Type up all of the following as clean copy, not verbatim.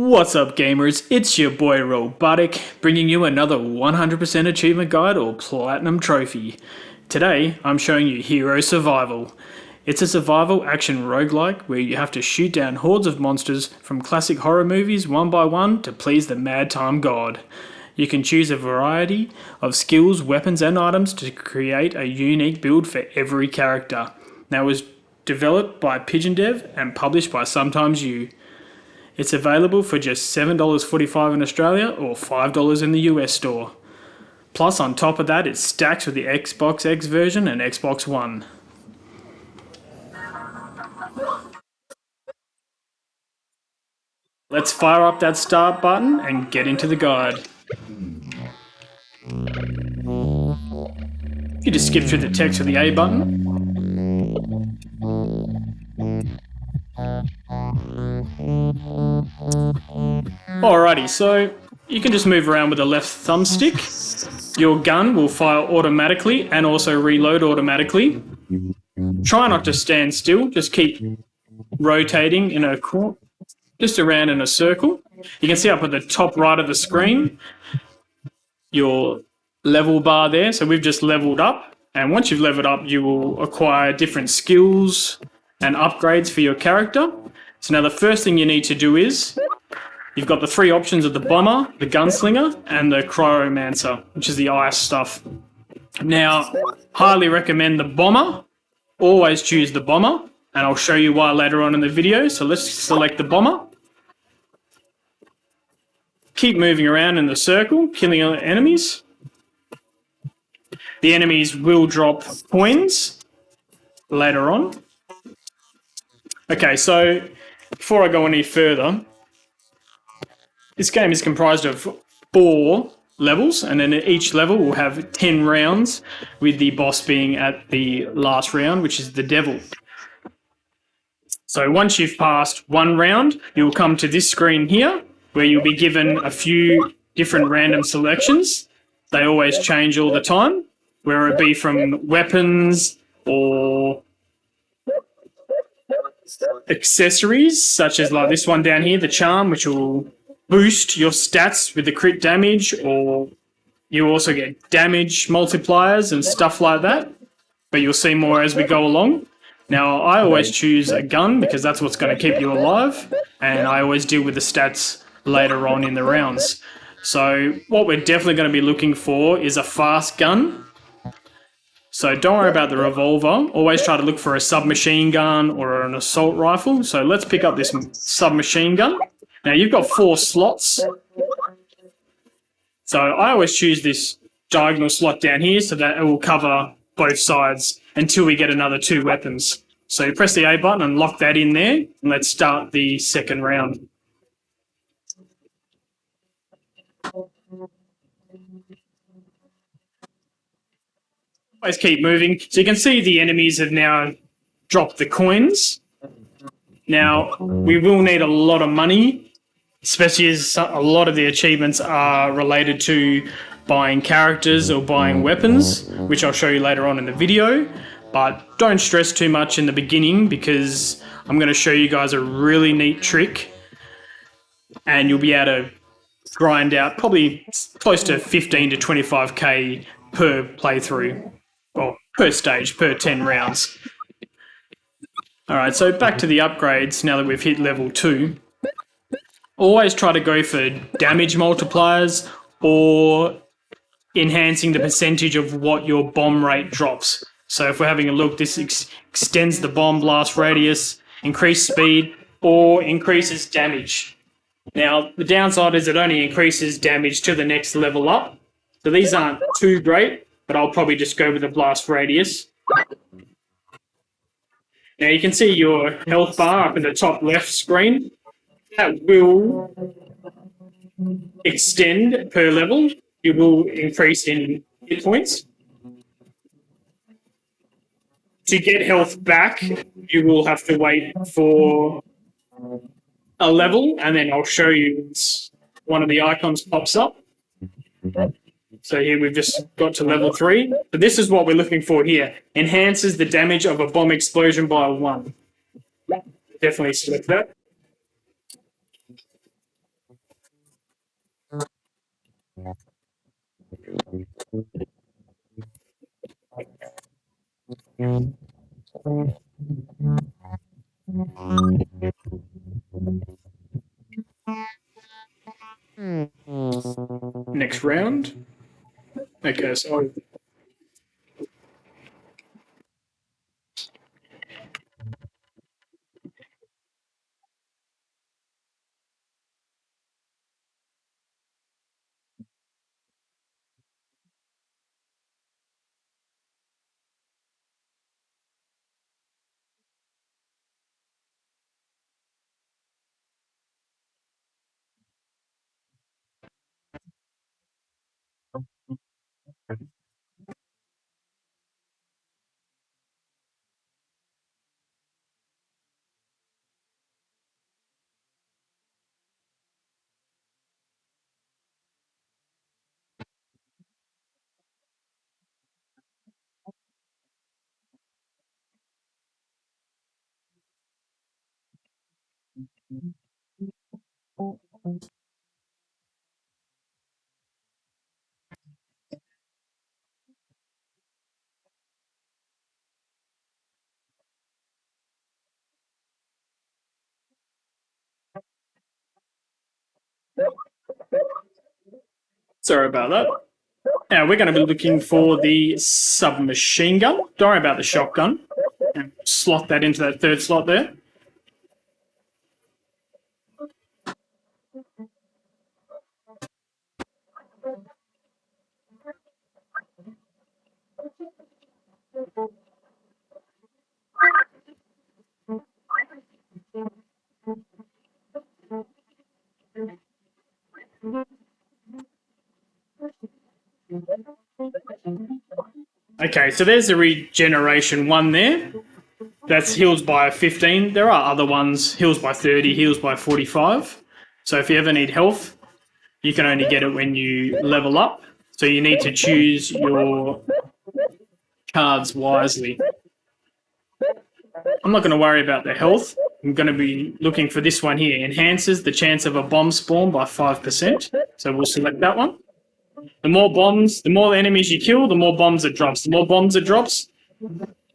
What's up, gamers? It's your boy Robotic, bringing you another 100% achievement guide or platinum trophy. Today, I'm showing you Hero Survival. It's a survival action roguelike where you have to shoot down hordes of monsters from classic horror movies one by one to please the mad time god. You can choose a variety of skills, weapons, and items to create a unique build for every character. Now, it was developed by PigeonDev and published by Sometimes You. It's available for just $7.45 in Australia or $5 in the US store. Plus, on top of that, it stacks with the Xbox X version and Xbox One. Let's fire up that start button and get into the guide. You just skip through the text with the A button. Alrighty, so you can just move around with the left thumbstick. Your gun will fire automatically and also reload automatically. Try not to stand still, just keep rotating in a just around in a circle. You can see up at the top right of the screen your level bar there. So we've just leveled up, and once you've leveled up, you will acquire different skills and upgrades for your character. So now the first thing you need to do is, you've got the three options of the bomber, the gunslinger, and the cryomancer, which is the ice stuff. Now, highly recommend the bomber. Always choose the bomber, and I'll show you why later on in the video. So let's select the bomber. Keep moving around in the circle, killing enemies. The enemies will drop coins later on. Okay, so before I go any further, this game is comprised of 4 levels, and then each level will have 10 rounds, with the boss being at the last round, which is the devil. So once you've passed one round, you'll come to this screen here, where you'll be given a few different random selections. They always change all the time, whether it be from weapons or accessories, such as like this one down here, the charm, which will boost your stats with the crit damage, or you also get damage multipliers and stuff like that, but you'll see more as we go along. Now, I always choose a gun because that's what's going to keep you alive, and I always deal with the stats later on in the rounds. So what we're definitely going to be looking for is a fast gun. So don't worry about the revolver. Always try to look for a submachine gun or an assault rifle. So let's pick up this submachine gun. Now, you've got 4 slots. So I always choose this diagonal slot down here so that it will cover both sides until we get another 2 weapons. So you press the A button and lock that in there, and let's start the second round. Always keep moving. So you can see the enemies have now dropped the coins. Now, we will need a lot of money, especially as a lot of the achievements are related to buying characters or buying weapons, which I'll show you later on in the video. But don't stress too much in the beginning, because I'm going to show you guys a really neat trick, and you'll be able to grind out probably close to 15 to 25k per playthrough, or per stage, per 10 rounds. Alright, so back to the upgrades now that we've hit level 2. Always try to go for damage multipliers or enhancing the percentage of what your bomb rate drops. So if we're having a look, this extends the bomb blast radius, increased speed, or increases damage. Now, the downside is it only increases damage to the next level up. So these aren't too great, but I'll probably just go with the blast radius. Now you can see your health bar up in the top left screen. That will extend per level. It will increase in hit points. To get health back, you will have to wait for a level, and then I'll show you one of the icons pops up. So here we've just got to level 3. But this is what we're looking for here. Enhances the damage of a bomb explosion by 1. Definitely select that. Next round. Okay, so sorry about that. Now we're going to be looking for the submachine gun. Don't worry about the shotgun. And slot that into that third slot there. Okay, so there's the regeneration one there. That's heals by 15. There are other ones, heals by 30, heals by 45. So if you ever need health, you can only get it when you level up. So you need to choose your cards wisely. I'm not going to worry about the health. I'm going to be looking for this one here. Enhances the chance of a bomb spawn by 5%. So we'll select that one. The more bombs, the more enemies you kill, the more bombs it drops. The more bombs it drops,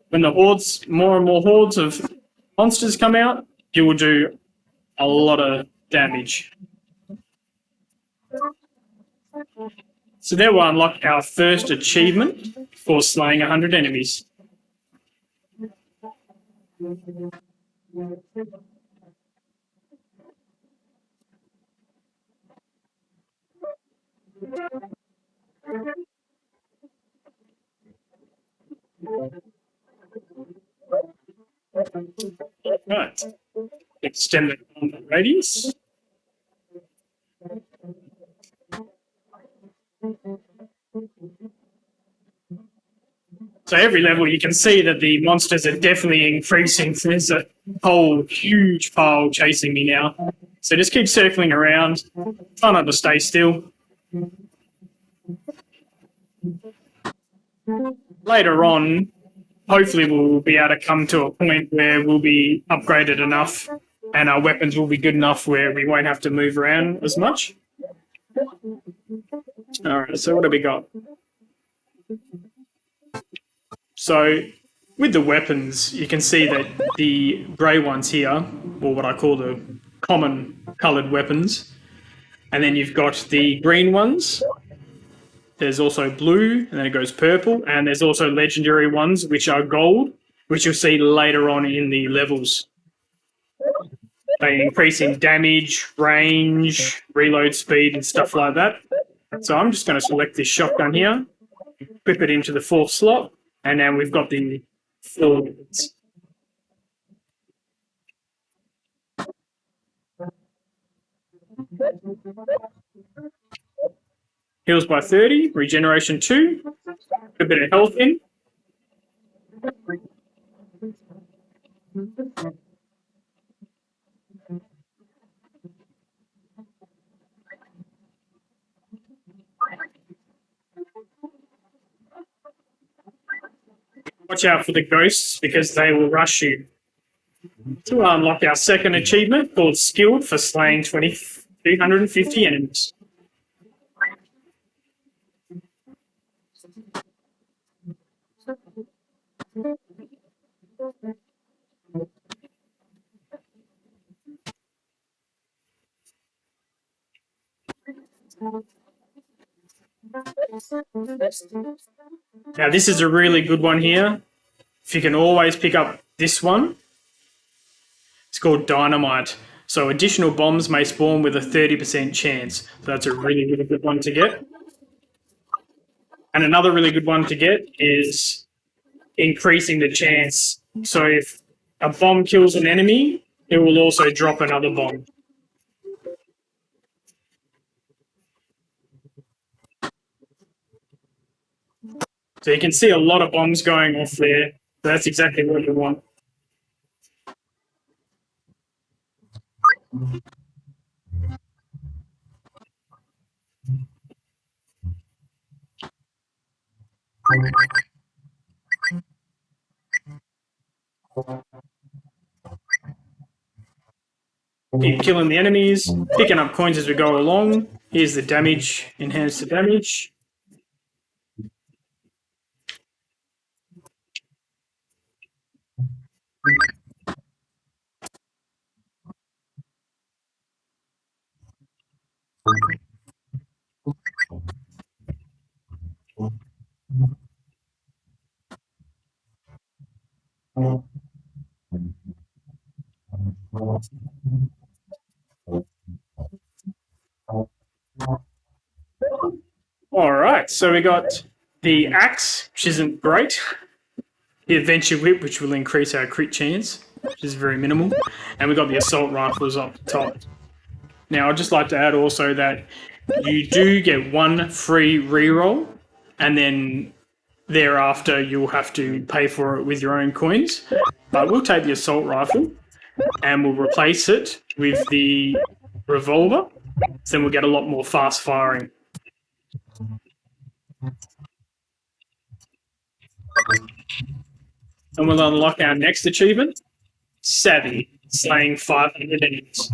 when the hordes, more and more hordes of monsters come out, you will do a lot of damage. So there we'll unlock our first achievement for slaying 100 enemies. Right. Extend the combat radius. So every level you can see that the monsters are definitely increasing. There's a whole huge pile chasing me now. So just keep circling around. Try not to stay still. Later on, hopefully we'll be able to come to a point where we'll be upgraded enough and our weapons will be good enough where we won't have to move around as much. Alright, so what have we got? So with the weapons, you can see that the grey ones here, or what I call the common coloured weapons, and then you've got the green ones. There's also blue, and then it goes purple, and there's also legendary ones, which are gold, which you'll see later on in the levels. They increase in damage, range, reload speed, and stuff like that. So I'm just going to select this shotgun here, equip it into the fourth slot, and now we've got the four weapons. Heals by 30, regeneration 2, a bit of health in. Watch out for the ghosts because they will rush you. To unlock our second achievement called Skilled for slaying 250 enemies. Now this is a really good one here. If you can always pick up this one, it's called dynamite. So additional bombs may spawn with a 30% chance. So that's a really, really good one to get. And another really good one to get is increasing the chance. So if a bomb kills an enemy, it will also drop another bomb. So you can see a lot of bombs going off there. So that's exactly what you want. Keep killing the enemies, picking up coins as we go along. Here's the damage, enhance the damage. All right, so we got the axe, which isn't great. The adventure whip, which will increase our crit chance, which is very minimal. And we got the assault rifles up the top. Now, I'd just like to add also that you do get one free reroll, and then thereafter you'll have to pay for it with your own coins. But we'll take the assault rifle and we'll replace it with the revolver. So then we'll get a lot more fast firing. And we'll unlock our next achievement, Savvy, slaying 500 enemies.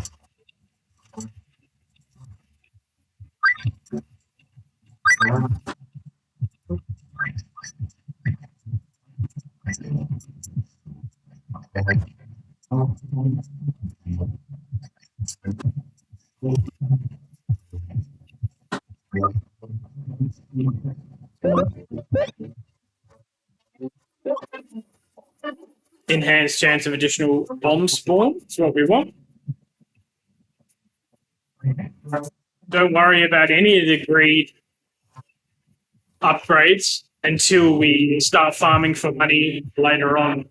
Enhanced chance of additional bomb spawn is what we want. Don't worry about any of the greed upgrades until we start farming for money later on.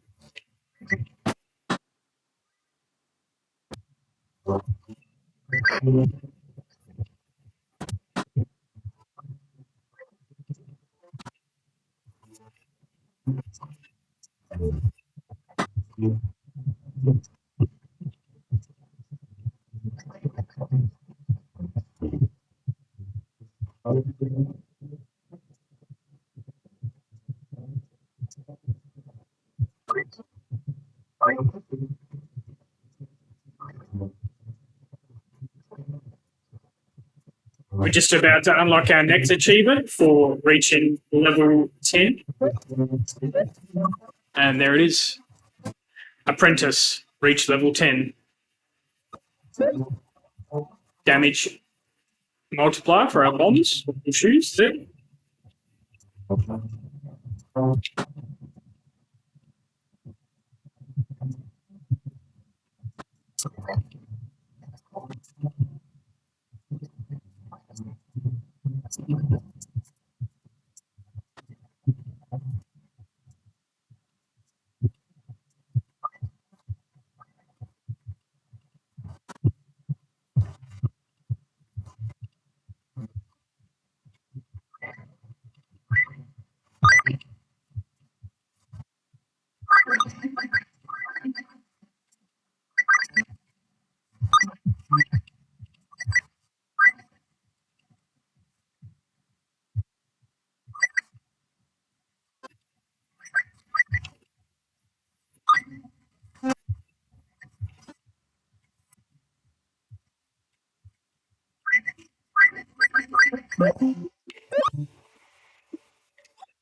We're just about to unlock our next achievement for reaching level 10. And there it is. Apprentice, reach level 10. Damage multiplier for our bombs. We'll choose it.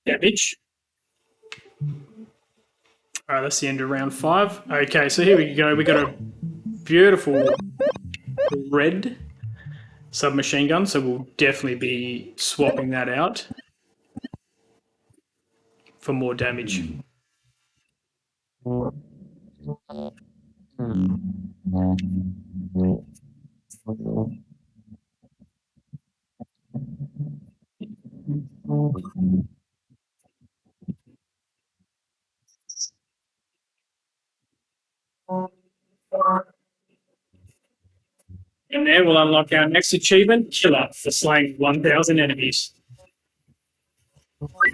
Damage. All right, that's the end of round 5. Okay, so here we go. We got a beautiful red submachine gun, so we'll definitely be swapping that out for more damage. And there we'll unlock our next achievement, Killer, for slaying 1,000 enemies. What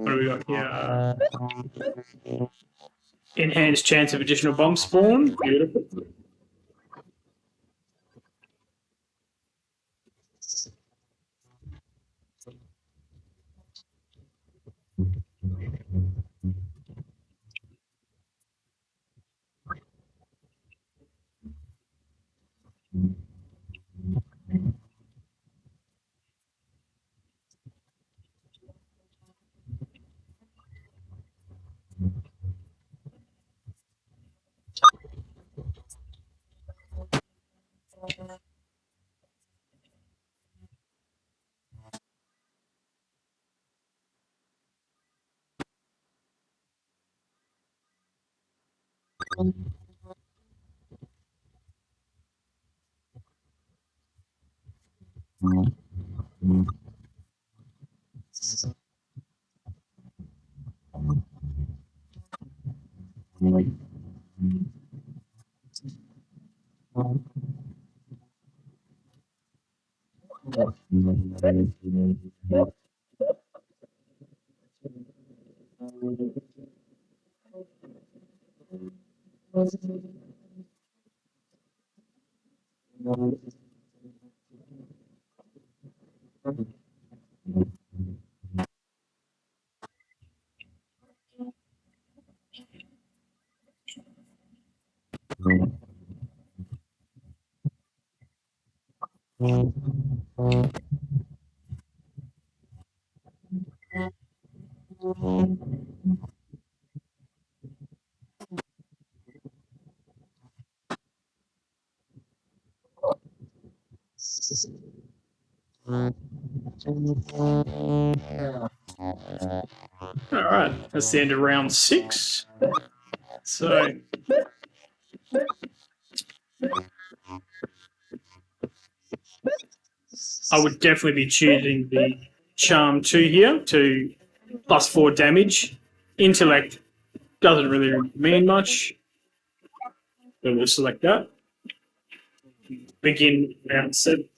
do we got here? Enhanced chance of additional bomb spawn. Beautiful. All right, that's the end of round 6. So I would definitely be choosing the Charm 2 here to +4 damage. Intellect doesn't really mean much. So we'll select that. Begin round 7.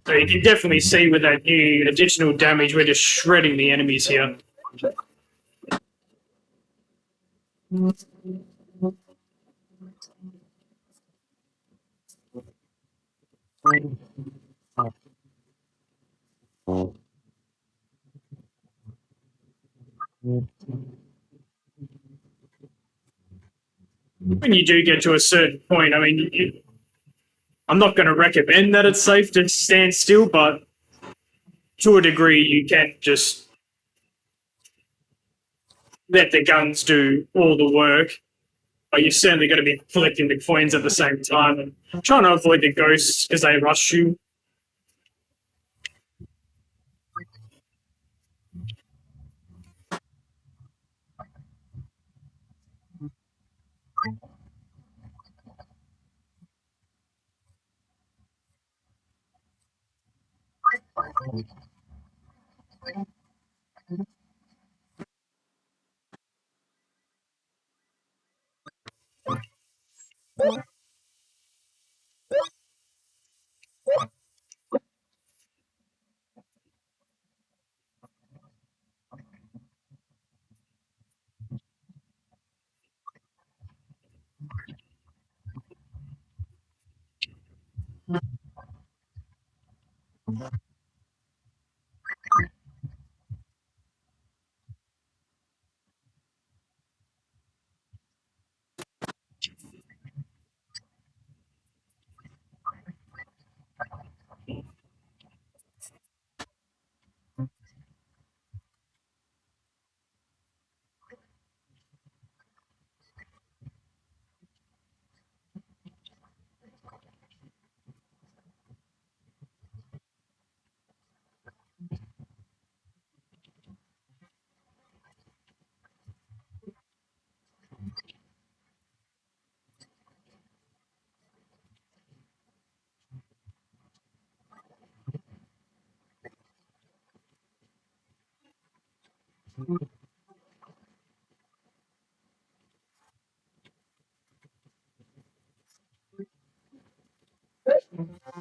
So you can definitely see with that new additional damage, we're just shredding the enemies here. When you do get to a certain point, I mean, I'm not going to recommend that it's safe to stand still, but to a degree, you can just let the guns do all the work. But you're certainly going to be collecting the coins at the same time and trying to avoid the ghosts because they rush you.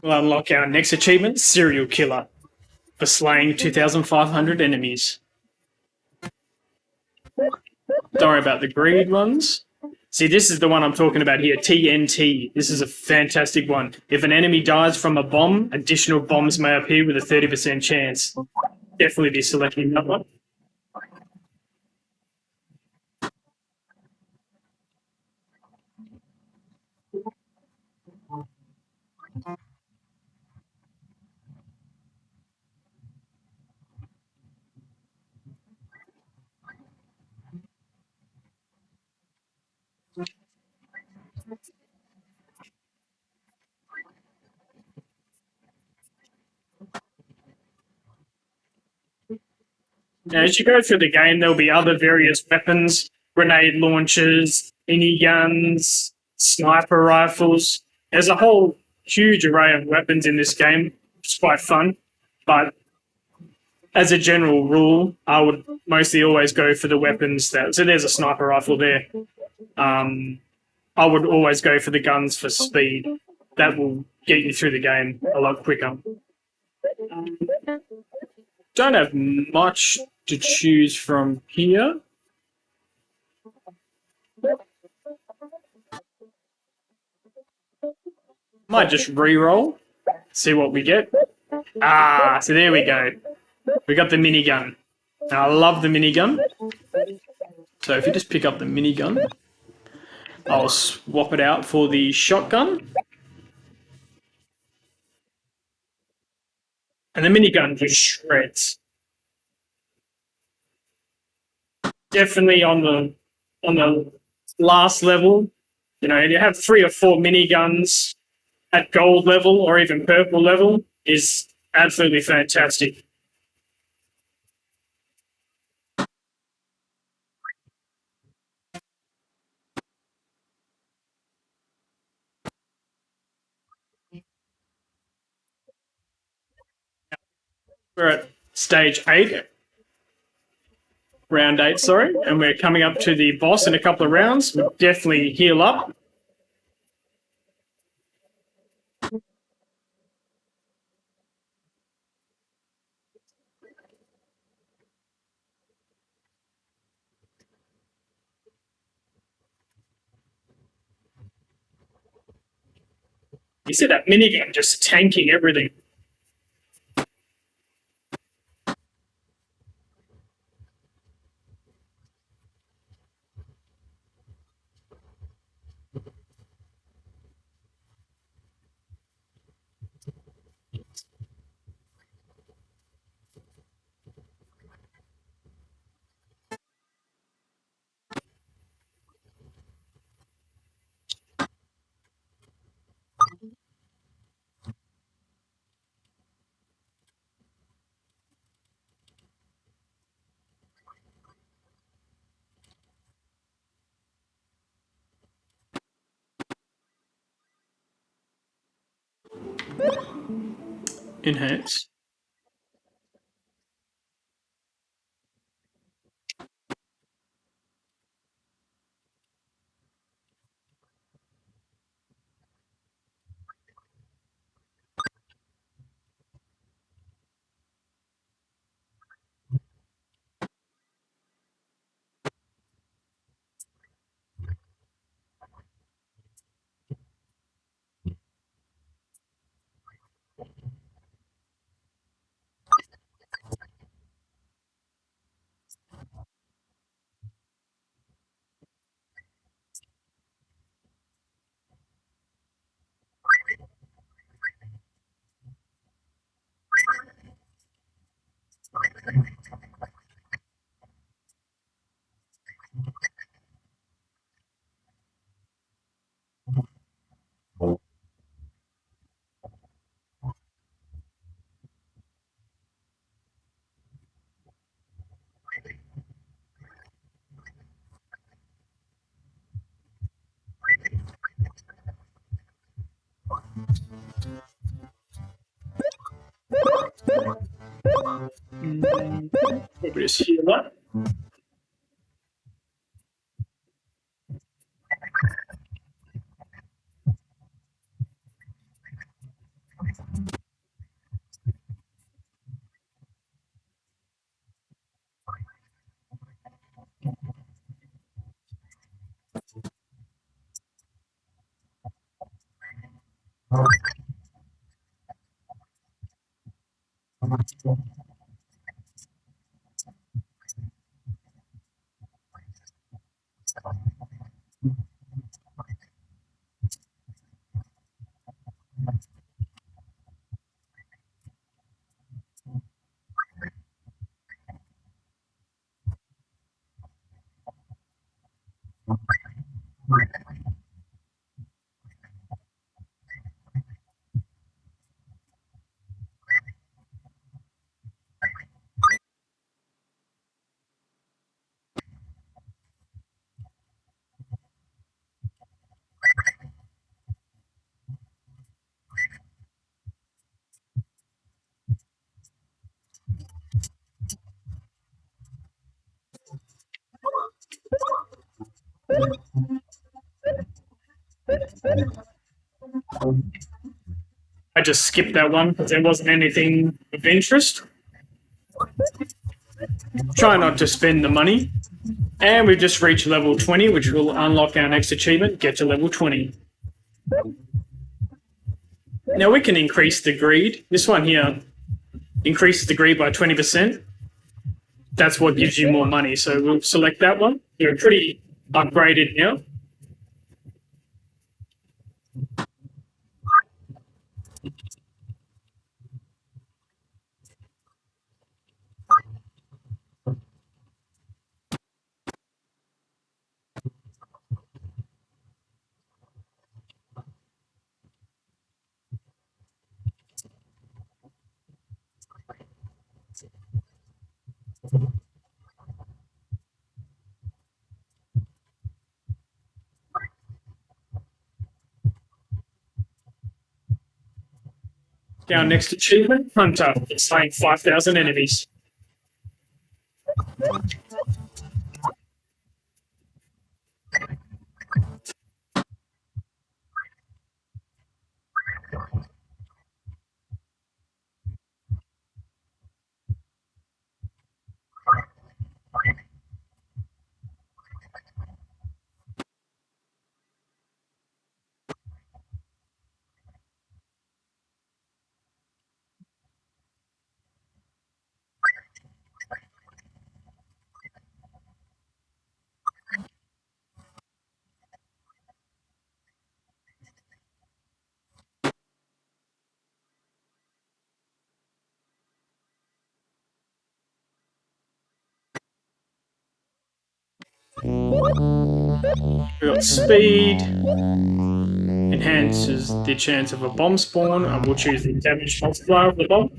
We'll unlock our next achievement, Serial Killer, for slaying 2,500 enemies. Don't worry about the greed ones. See, this is the one I'm talking about here, TNT. This is a fantastic one. If an enemy dies from a bomb, additional bombs may appear with a 30% chance. Definitely be selecting that one. Now, as you go through the game, there'll be other various weapons, grenade launchers, mini guns, sniper rifles. There's a whole huge array of weapons in this game. It's quite fun. But as a general rule, I would mostly always go for the weapons that. So there's a sniper rifle there. I would always go for the guns for speed. That will get you through the game a lot quicker. Don't have much to choose from here. Might just re-roll, see what we get. Ah, so there we go. We got the minigun. Now, I love the minigun. So if you just pick up the minigun, I'll swap it out for the shotgun. And the minigun just shreds. Definitely on the last level. You know, you have 3 or 4 miniguns at gold level or even purple level is absolutely fantastic. We're at stage 8, round 8, sorry, and we're coming up to the boss in a couple of rounds. We'll definitely heal up. You see that minigun just tanking everything. Enhance. Probably just heal that. I just skipped that one because there wasn't anything of interest. Try not to spend the money. And we've just reached level 20, which will unlock our next achievement, get to level 20. Now we can increase the greed. This one here increases the greed by 20%. That's what gives you more money. So we'll select that one. You're pretty upgraded now. Our next achievement, Hunter, slaying 5,000 enemies. We've got speed, enhances the chance of a bomb spawn, and we'll choose the damage multiplier of the bomb.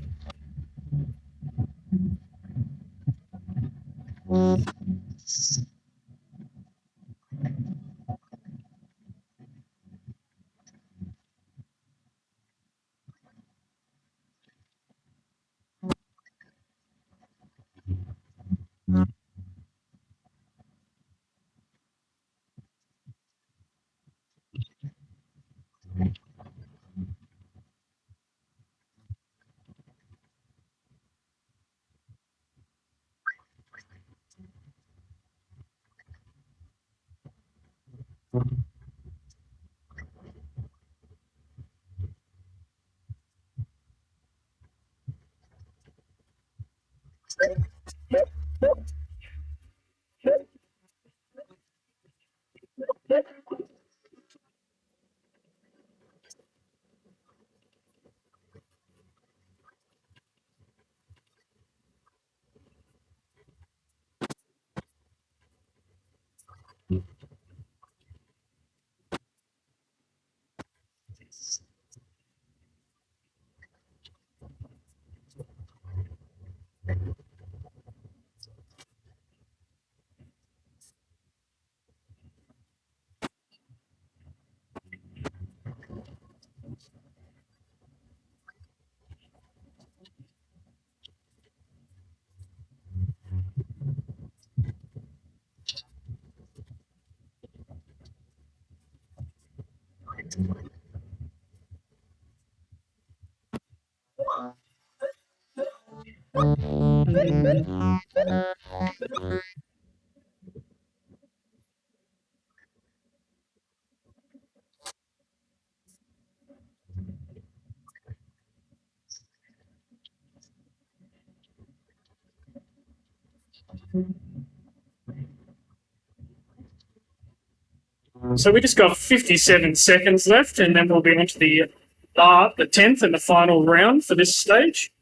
So we just got 57 seconds left, and then we'll be on to the 10th and the final round for this stage.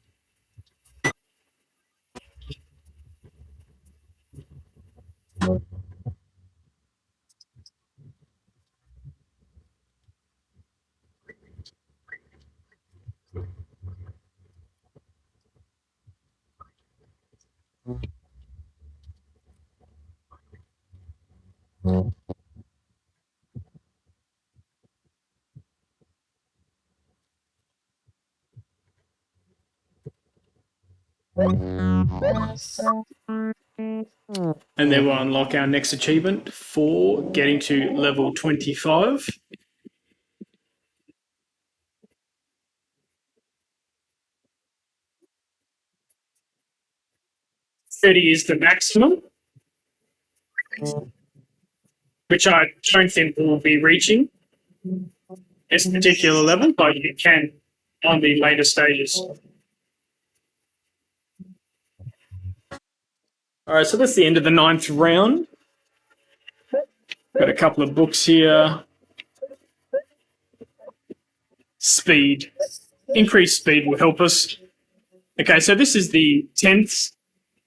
And then we'll unlock our next achievement for getting to level 25. 30 is the maximum, which I don't think we'll be reaching this particular level, but you can on the later stages. All right, so that's the end of the 9th round. Got a couple of books here. Speed. Increased speed will help us. Okay, so this is the 10th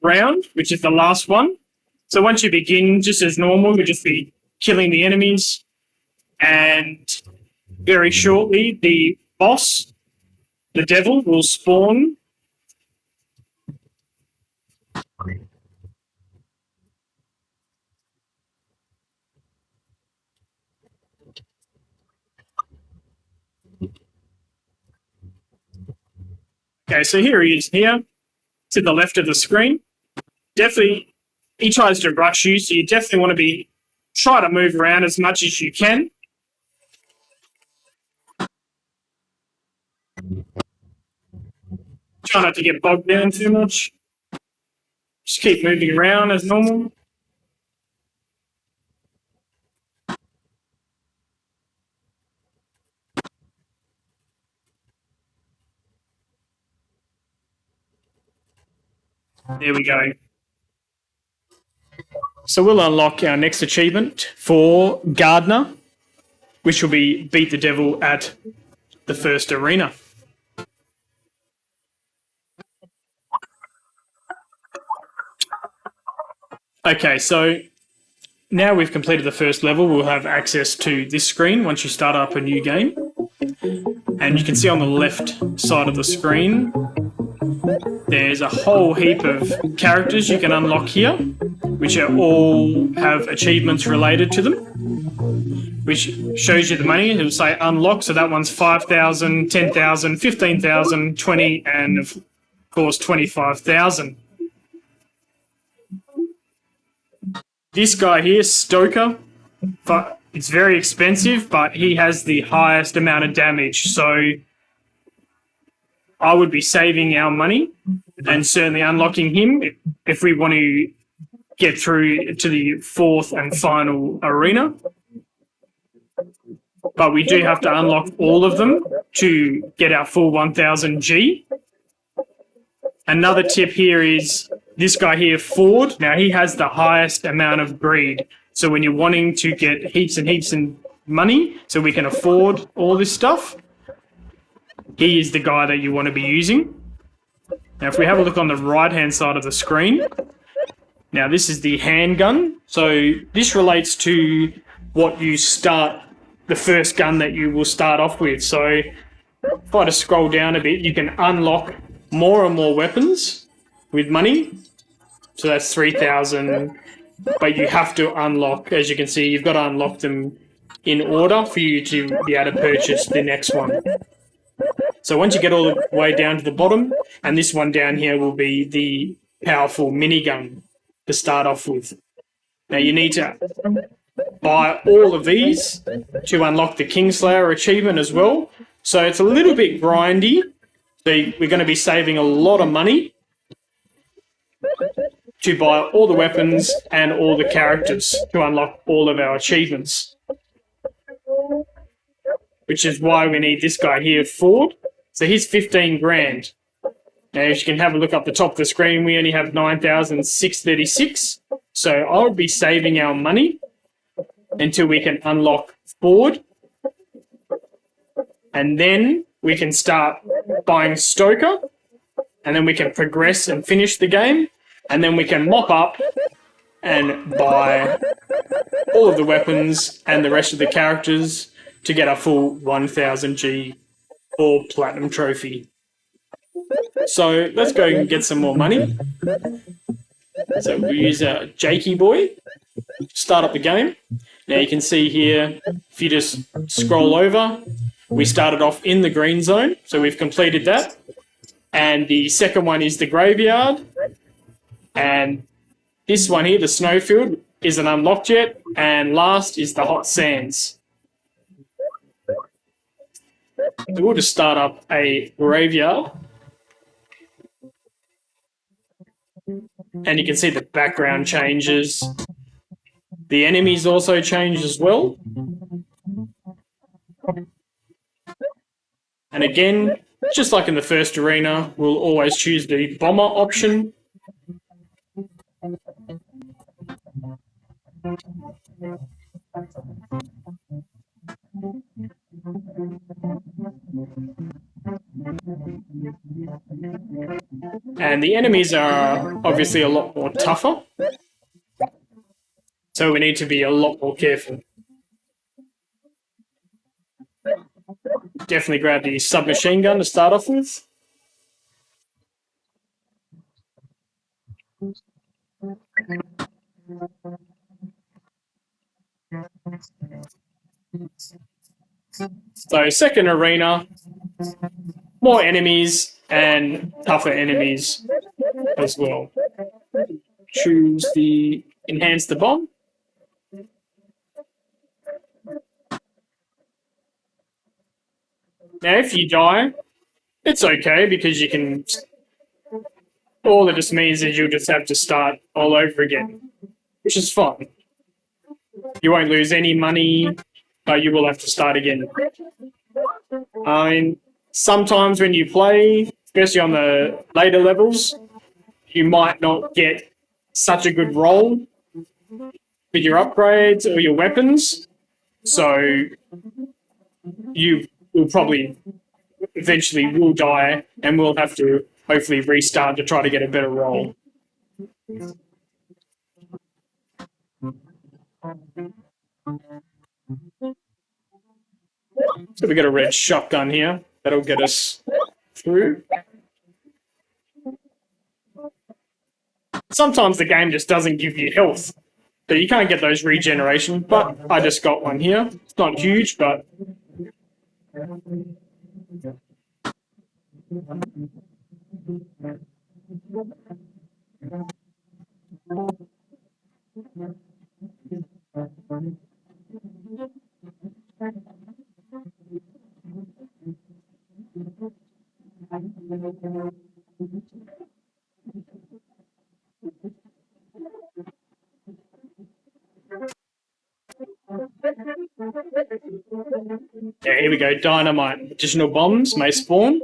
round, which is the last one. So once you begin, just as normal, you'll just be killing the enemies. And very shortly, the boss, the devil, will spawn. Okay, so here he is here, to the left of the screen. Definitely, he tries to rush you, so you definitely want to try to move around as much as you can. Try not to get bogged down too much. Just keep moving around as normal. There we go. So we'll unlock our next achievement for Gardener, which will be beat the devil at the first arena. Okay, so now we've completed the first level, we'll have access to this screen once you start up a new game. And you can see on the left side of the screen, there's a whole heap of characters you can unlock here, which all have achievements related to them, which shows you the money. It'll say unlock, so that one's 5,000, 10,000, 15,000, 20, and of course 25,000. This guy here, Stoker, but it's very expensive, but he has the highest amount of damage, so I would be saving our money and certainly unlocking him if we want to get through to the 4th and final arena. But we do have to unlock all of them to get our full 1000 G. Another tip here is this guy here, Ford. Now, he has the highest amount of greed. So when you're wanting to get heaps and heaps of money so we can afford all this stuff, he is the guy that you want to be using. Now, if we have a look on the right-hand side of the screen, now this is the handgun. So this relates to what you start the first gun that you will start off with. So if I just scroll down a bit, you can unlock more and more weapons with money. So that's 3,000, but you have to unlock, as you can see, you've got to unlock them in order for you to be able to purchase the next one. So once you get all the way down to the bottom, and this one down here will be the powerful minigun to start off with. Now you need to buy all of these to unlock the Kingslayer achievement as well. So it's a little bit grindy. So we're going to be saving a lot of money to buy all the weapons and all the characters to unlock all of our achievements. Which is why we need this guy here, Ford. So he's 15 grand. Now, as you can have a look up the top of the screen, we only have 9,636. So I would be saving our money until we can unlock Ford. And then we can start buying Stoker. And then we can progress and finish the game. And then we can mop up and buy all of the weapons and the rest of the characters to get a full 1000 G or Platinum Trophy. So let's go and get some more money. So we'll use our Jakey boy to start up the game. Now you can see here, if you just scroll over, we started off in the green zone, so we've completed that. And the second one is the graveyard. And this one here, the snowfield, isn't unlocked yet. And last is the hot sands. We'll just start up a graveyard. And you can see the background changes. The enemies also change as well. And again, just like in the first arena, we'll always choose the bomber option. And the enemies are obviously a lot more tougher. So we need to be a lot more careful. Definitely grab the submachine gun to start off with. So second arena, more enemies and tougher enemies as well. Choose the enhance the bomb. Now if you die, it's okay because you can, all it just means is you'll just have to start all over again, which is fine. You won't lose any money, but you will have to start again. Sometimes when you play, especially on the later levels, you might not get such a good roll with your upgrades or your weapons. So you will probably eventually will die and we'll have to hopefully restart to try to get a better roll. So we got a red shotgun here. That'll get us through. Sometimes the game just doesn't give you health. So you can't get those regeneration, but I just got one here. It's not huge, but... Yeah, here we go. Dynamite. Additional bombs may spawn.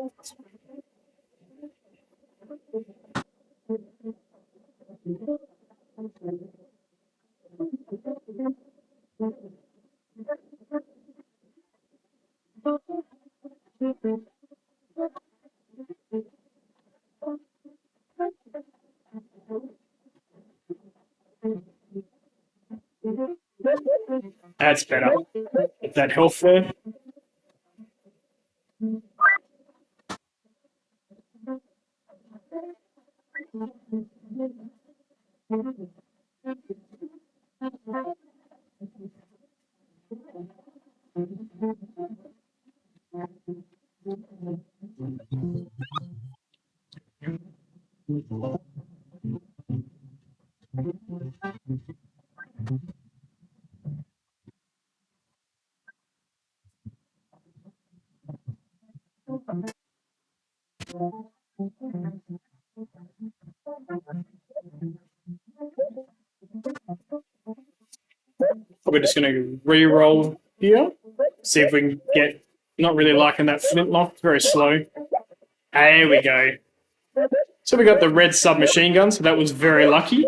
That's better. Get that health there. We're just going to re-roll here. See if we can get. Not really liking that flintlock. It's very slow. There we go. So we got the red submachine gun. So that was very lucky.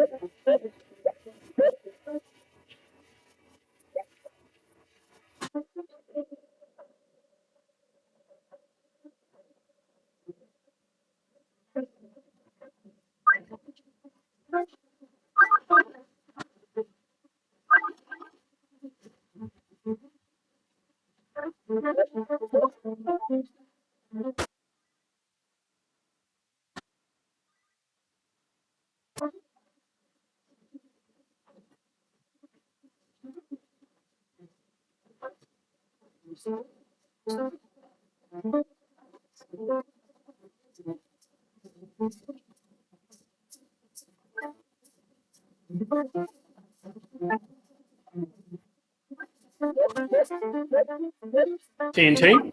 TNT.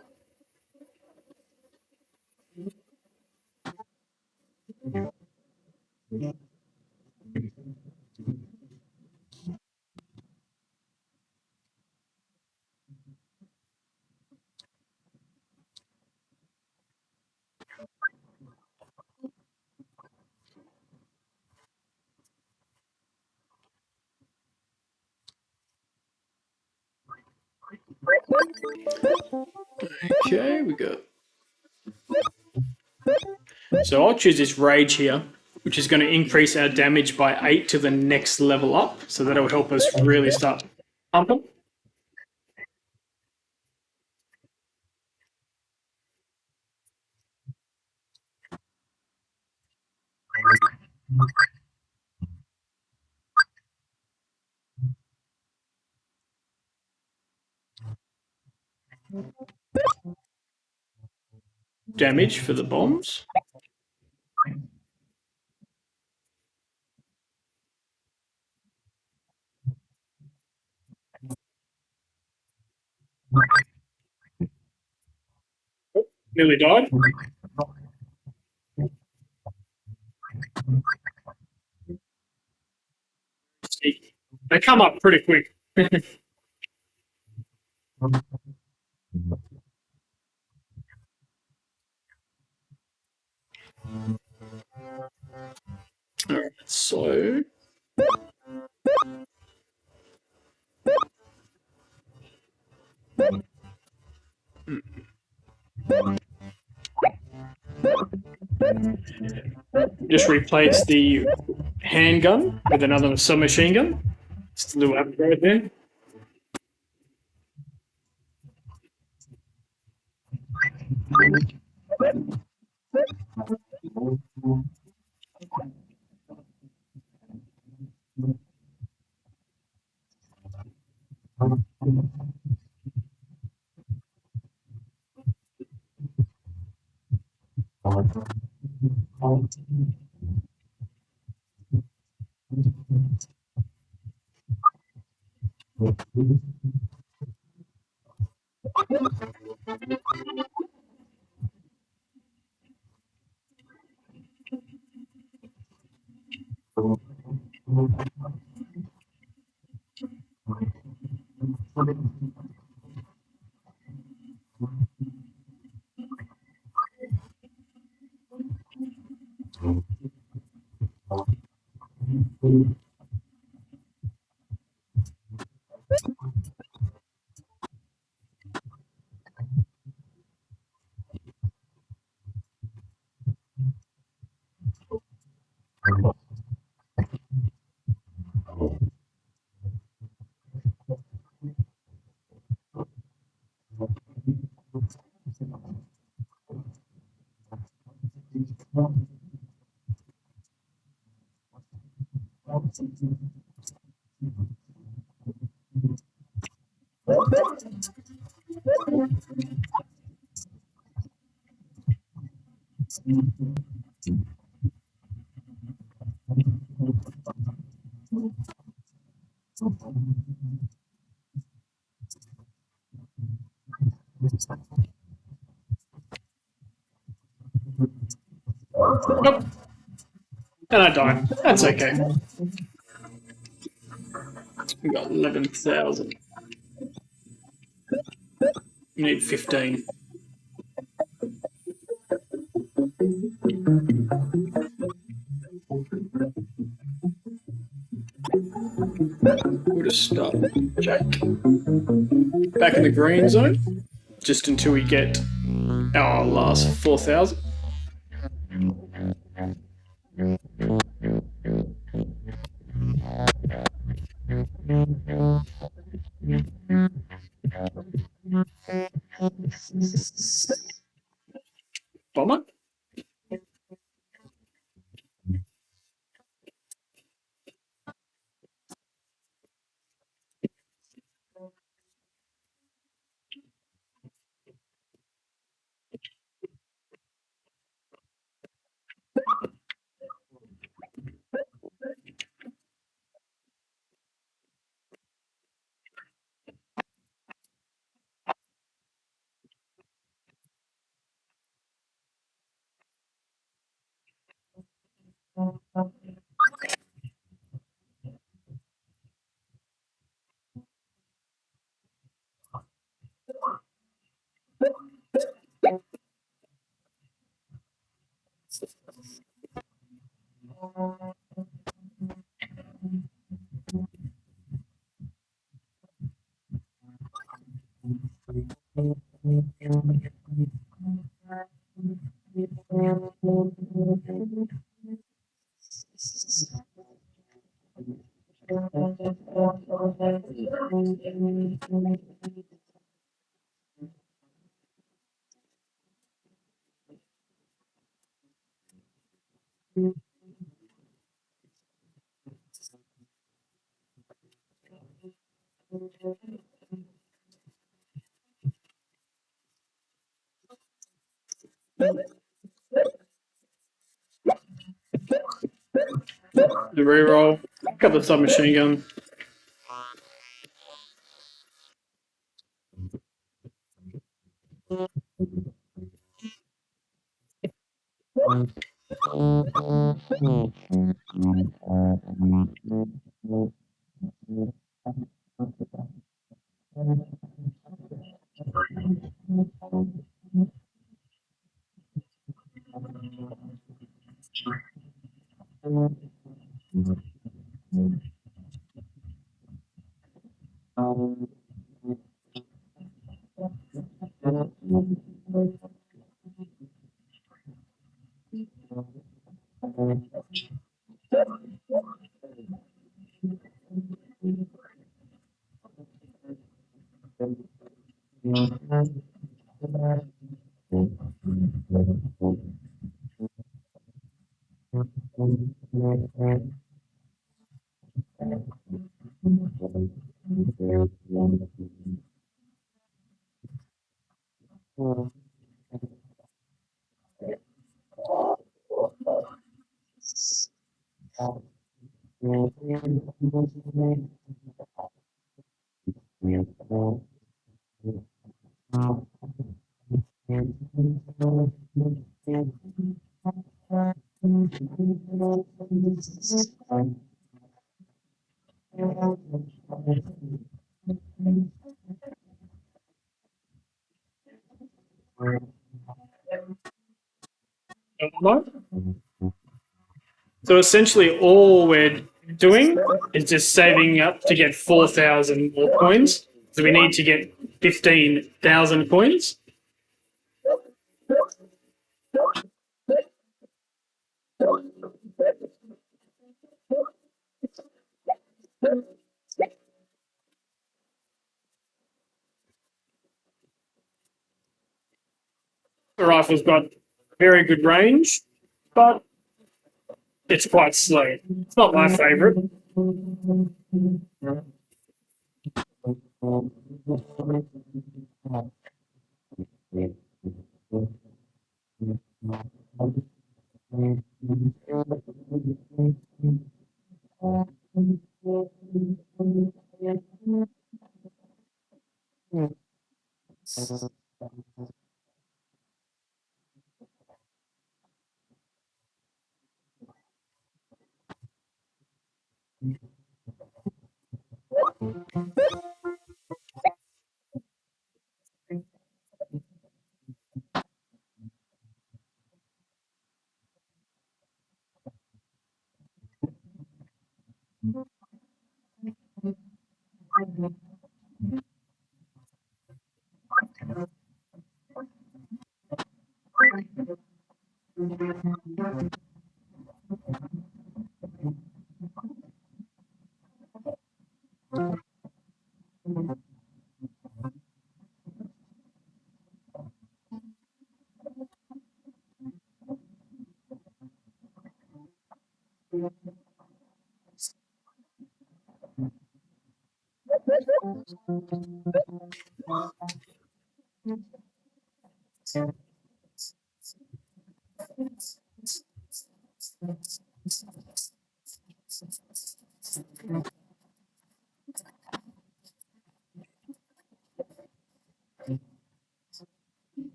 Okay, we got. So I'll choose this rage here, which is going to increase our damage by 8 to the next level up. So that'll help us really start pumping. Damage for the bombs. Nearly died. They come up pretty quick. Alright, so just replace the handgun with another submachine gun. Just a little upgrade there. Nope. And I died. That's okay. We got 11,000. We need 15. We'll just start Jake. Back in the green zone, just until we get our last 4,000. Bomber. The reroll. Got the submachine gun. So essentially, all we're doing is just saving up to get 4,000 more coins. So we need to get 15,000 coins. The rifle's got very good range, but it's quite slow. It's not my favourite.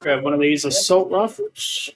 Grab one of these assault rifles.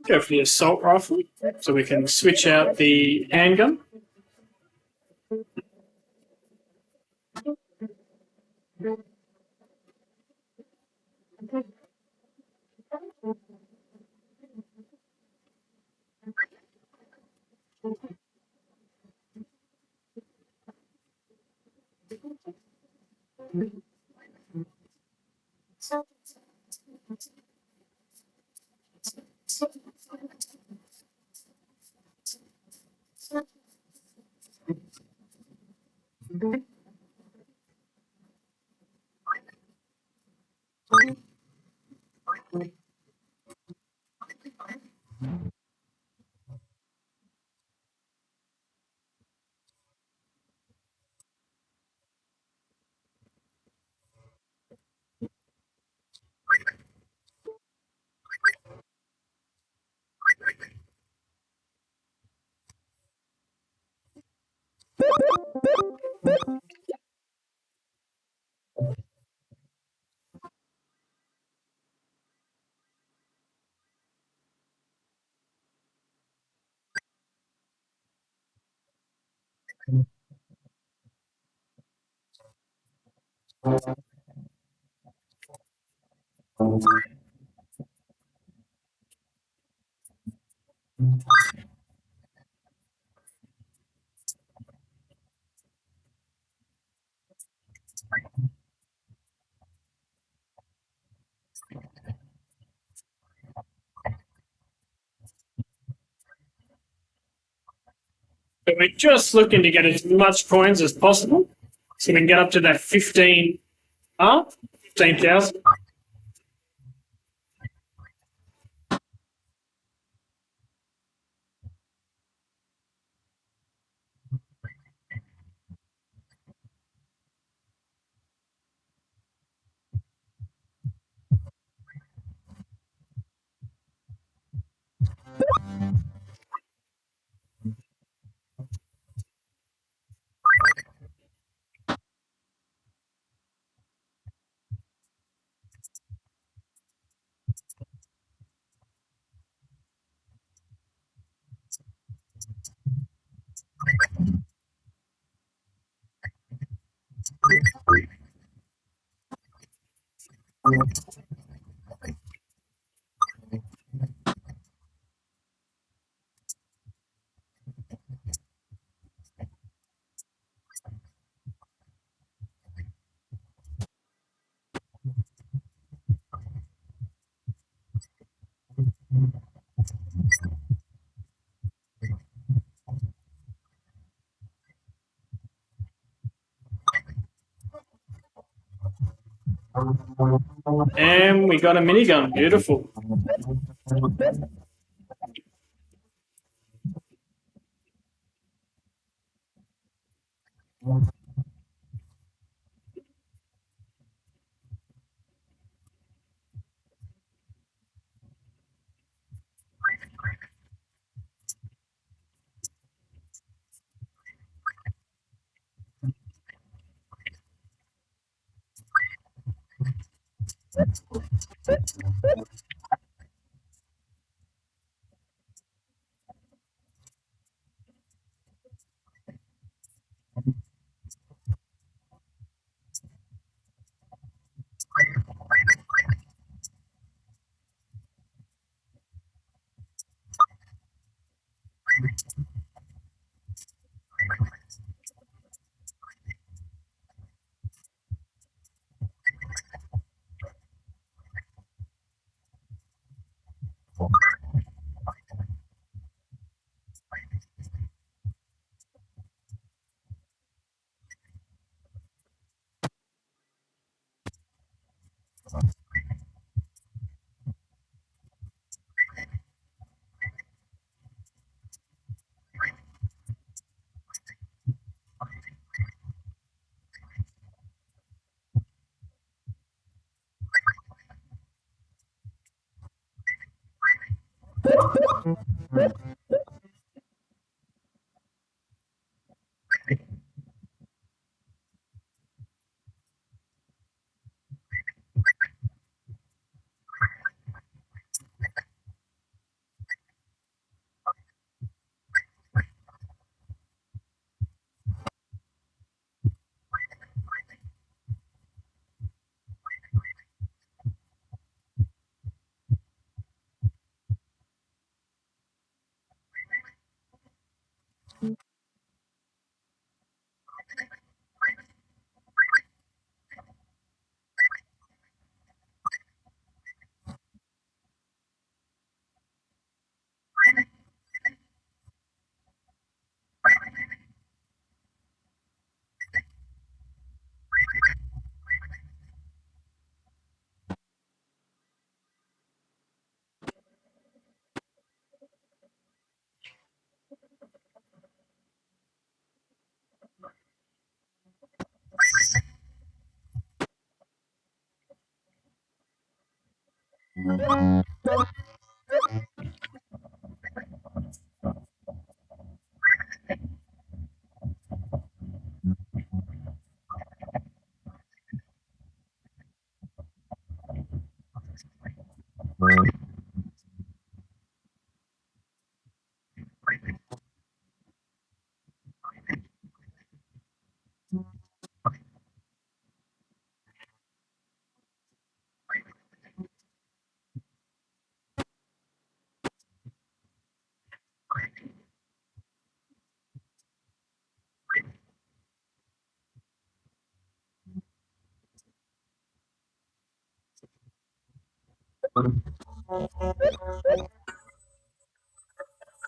Go for the assault rifle so we can switch out the handgun. But we're just looking to get as much coins as possible, so we can get up to that 15 mark, 15,000. And we got a minigun. Beautiful.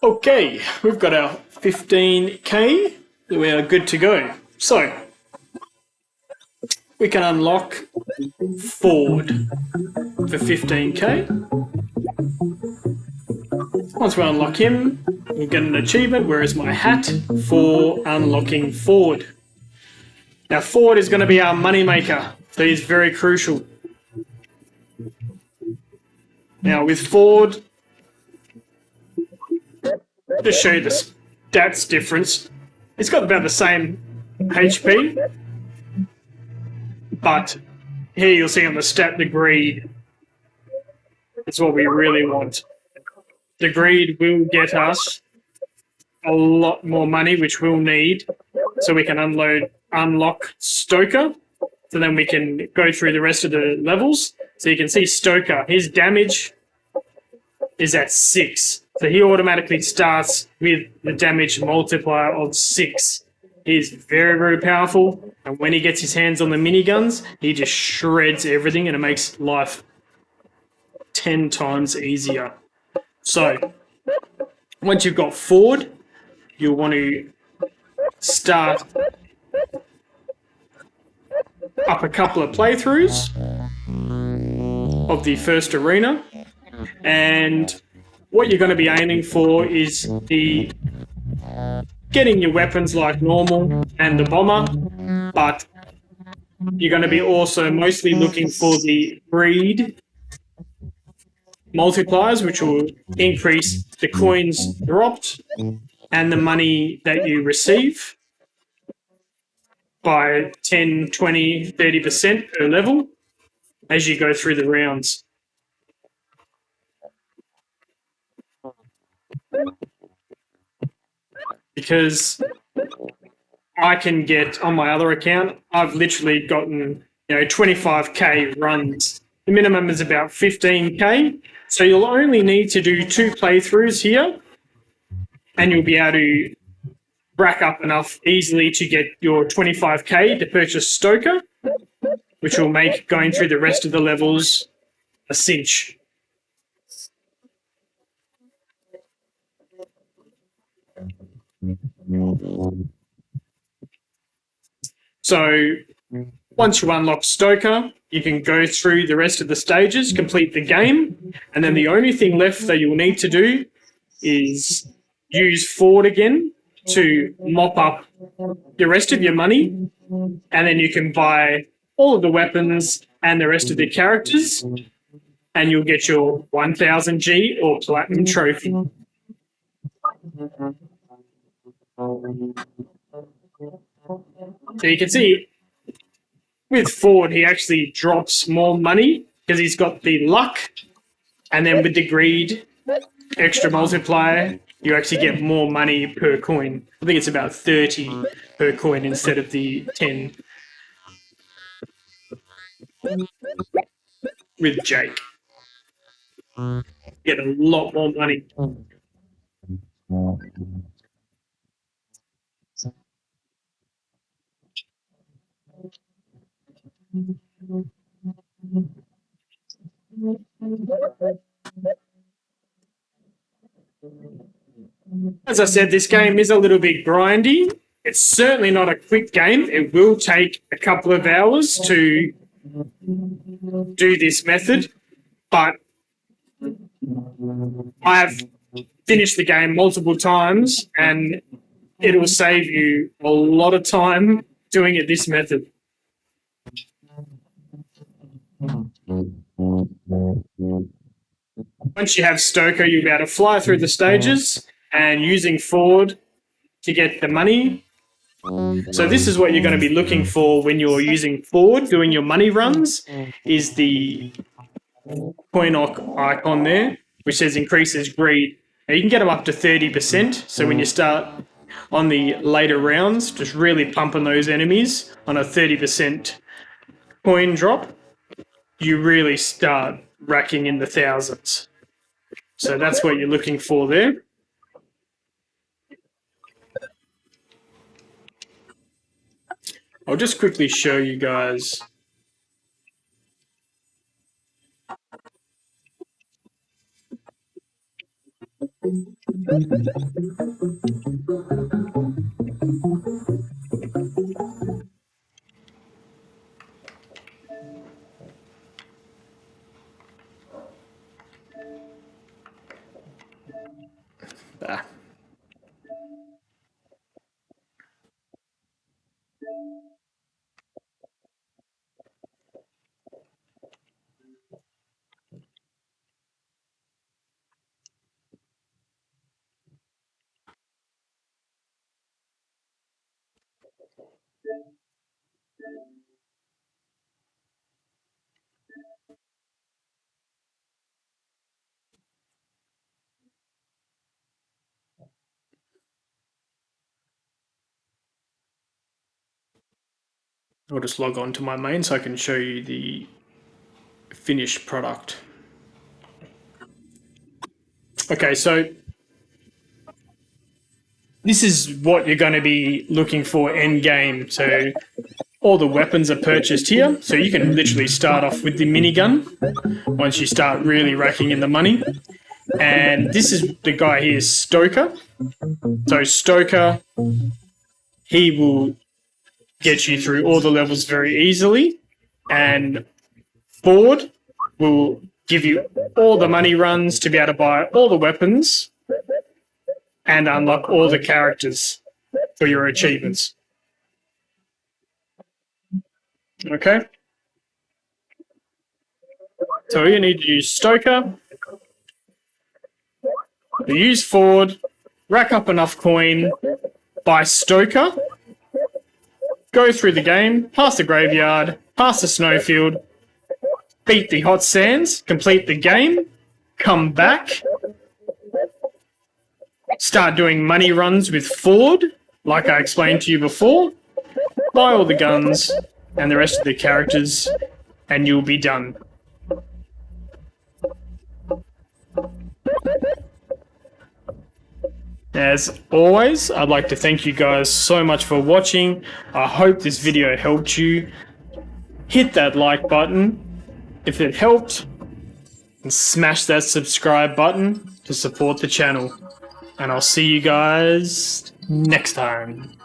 Okay, we've got our 15k. We are good to go. So, we can unlock Ford for 15k. Once we unlock him, we'll get an achievement. Where is my hat? For unlocking Ford. Now, Ford is going to be our moneymaker, so he's very crucial. Now, with Ford, just show you the stats difference. It's got about the same HP, but here you'll see on the stat the greed. It's what we really want. The greed will get us a lot more money, which we'll need, so we can unlock Stoker. So then we can go through the rest of the levels. So you can see Stoker, his damage is at 6. So he automatically starts with the damage multiplier of 6. He's very, very powerful. And when he gets his hands on the miniguns, he just shreds everything and it makes life 10 times easier. So, once you've got Ford, you'll want to start up a couple of playthroughs of the first arena. And what you're going to be aiming for is the getting your weapons like normal and the bomber, but you're going to be also mostly looking for the greed multipliers, which will increase the coins dropped and the money that you receive by 10, 20, 30% per level as you go through the rounds. Because I can get, on my other account, I've literally gotten 25k runs. The minimum is about 15k. So you'll only need to do 2 playthroughs here and you'll be able to rack up enough easily to get your 25k to purchase Stoker, which will make going through the rest of the levels a cinch. So once you unlock Stoker, you can go through the rest of the stages, complete the game, and then the only thing left that you'll need to do is use Ford again to mop up the rest of your money, and then you can buy all of the weapons and the rest of the characters, and you'll get your 1000G or Platinum Trophy. So you can see with Ford, he actually drops more money because he's got the luck, and then with the greed extra multiplier, you actually get more money per coin. I think it's about 30 per coin instead of the 10 with Jake. Get a lot more money. As I said, this game is a little bit grindy. It's certainly not a quick game. It will take a couple of hours to do this method, but I've finished the game multiple times and it will save you a lot of time doing it this method. Once you have Stoker, you'll be able to fly through the stages and using forward to get the money. So this is what you're going to be looking for when you're using forward, doing your money runs, is the coin icon there, which says increases greed. Now you can get them up to 30%. So when you start on the later rounds, just really pumping those enemies on a 30% coin drop, you really start racking in the thousands. So that's what you're looking for there. I'll just quickly show you guys. Ah. I'll just log on to my main so I can show you the finished product. Okay, so this is what you're going to be looking for end game. So all the weapons are purchased here. So you can literally start off with the minigun once you start really racking in the money. And this is the guy here, Stoker. So Stoker, he will get you through all the levels very easily. And Ford will give you all the money runs to be able to buy all the weapons and unlock all the characters for your achievements. Okay? So you need to use Stoker, use Ford, rack up enough coin, buy Stoker, go through the game, past the graveyard, past the snowfield, beat the hot sands, complete the game, come back, start doing money runs with Ford, like I explained to you before, buy all the guns and the rest of the characters, and you'll be done. As always, I'd like to thank you guys so much for watching. I hope this video helped you. Hit that like button if it helped, and smash that subscribe button to support the channel. And I'll see you guys next time.